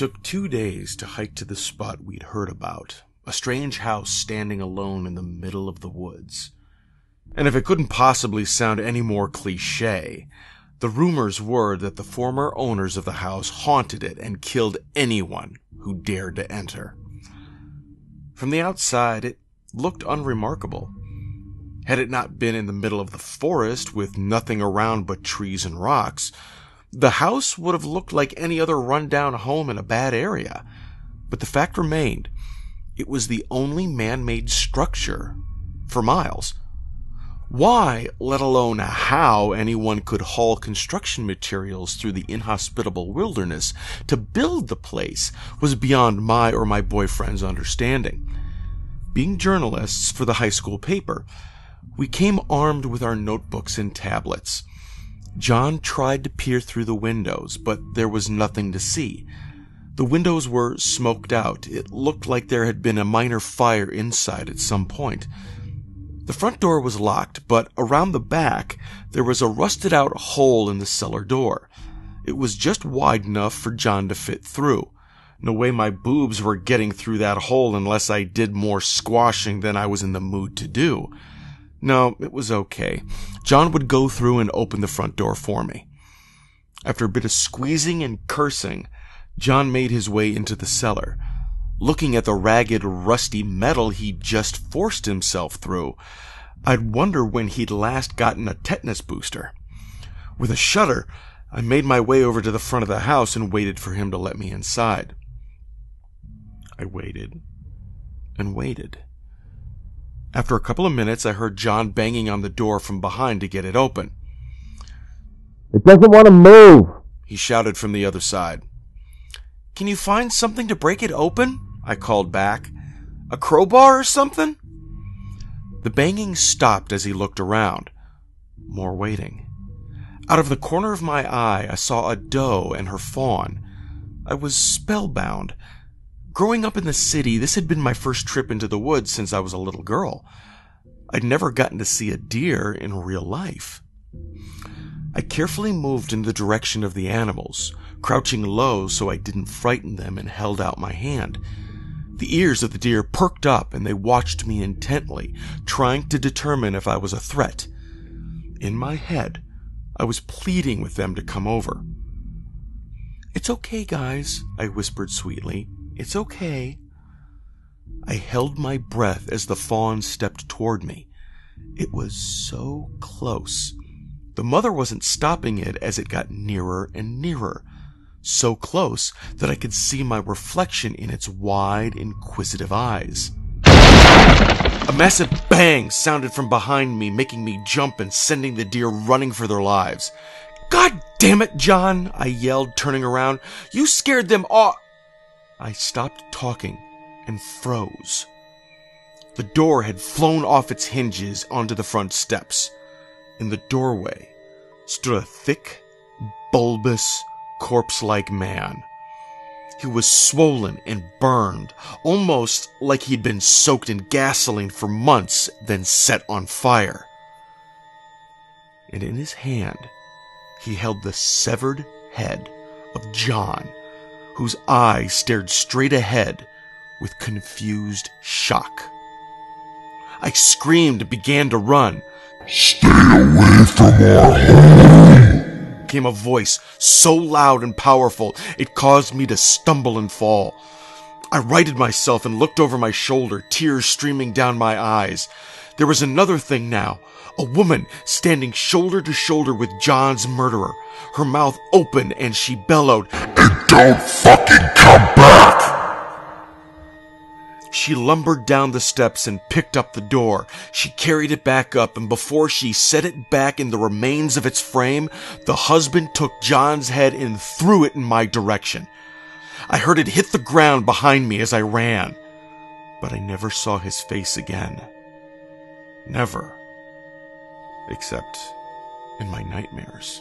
took 2 days to hike to the spot we'd heard about, a strange house standing alone in the middle of the woods. And if it couldn't possibly sound any more cliché, the rumors were that the former owners of the house haunted it and killed anyone who dared to enter. From the outside, it looked unremarkable. Had it not been in the middle of the forest with nothing around but trees and rocks, the house would have looked like any other rundown home in a bad area. But the fact remained, it was the only man-made structure for miles. Why, let alone how, anyone could haul construction materials through the inhospitable wilderness to build the place was beyond my or my boyfriend's understanding. Being journalists for the high school paper, we came armed with our notebooks and tablets. John tried to peer through the windows, but there was nothing to see. The windows were smoked out. It looked like there had been a minor fire inside at some point. The front door was locked, but around the back, there was a rusted-out hole in the cellar door. It was just wide enough for John to fit through. No way my boobs were getting through that hole unless I did more squashing than I was in the mood to do. No, it was okay. John would go through and open the front door for me. After a bit of squeezing and cursing, John made his way into the cellar. Looking at the ragged, rusty metal he'd just forced himself through, I'd wonder when he'd last gotten a tetanus booster. With a shudder, I made my way over to the front of the house and waited for him to let me inside. I waited and waited. After a couple of minutes, I heard John banging on the door from behind to get it open. "It doesn't want to move," he shouted from the other side. "Can you find something to break it open?" I called back. "A crowbar or something?" The banging stopped as he looked around. More waiting. Out of the corner of my eye, I saw a doe and her fawn. I was spellbound. Growing up in the city, this had been my first trip into the woods since I was a little girl. I'd never gotten to see a deer in real life. I carefully moved in the direction of the animals, crouching low so I didn't frighten them, and held out my hand. The ears of the deer perked up and they watched me intently, trying to determine if I was a threat. In my head, I was pleading with them to come over. "It's okay, guys," I whispered sweetly. "It's okay." I held my breath as the fawn stepped toward me. It was so close. The mother wasn't stopping it as it got nearer and nearer. So close that I could see my reflection in its wide, inquisitive eyes. A massive bang sounded from behind me, making me jump and sending the deer running for their lives. "God damn it, John!" I yelled, turning around. "You scared them off!" I stopped talking and froze. The door had flown off its hinges onto the front steps. In the doorway stood a thick, bulbous, corpse-like man. He was swollen and burned, almost like he'd been soaked in gasoline for months, then set on fire. And in his hand, he held the severed head of John, whose eyes stared straight ahead with confused shock. I screamed and began to run. "Stay away from our home!" Came a voice so loud and powerful it caused me to stumble and fall. I righted myself and looked over my shoulder, tears streaming down my eyes. There was another thing now, a woman standing shoulder to shoulder with John's murderer, her mouth open, and she bellowed, "And don't fucking come back!" She lumbered down the steps and picked up the door. She carried it back up, and before she set it back in the remains of its frame, the husband took John's head and threw it in my direction. I heard it hit the ground behind me as I ran, but I never saw his face again. Never. Except in my nightmares.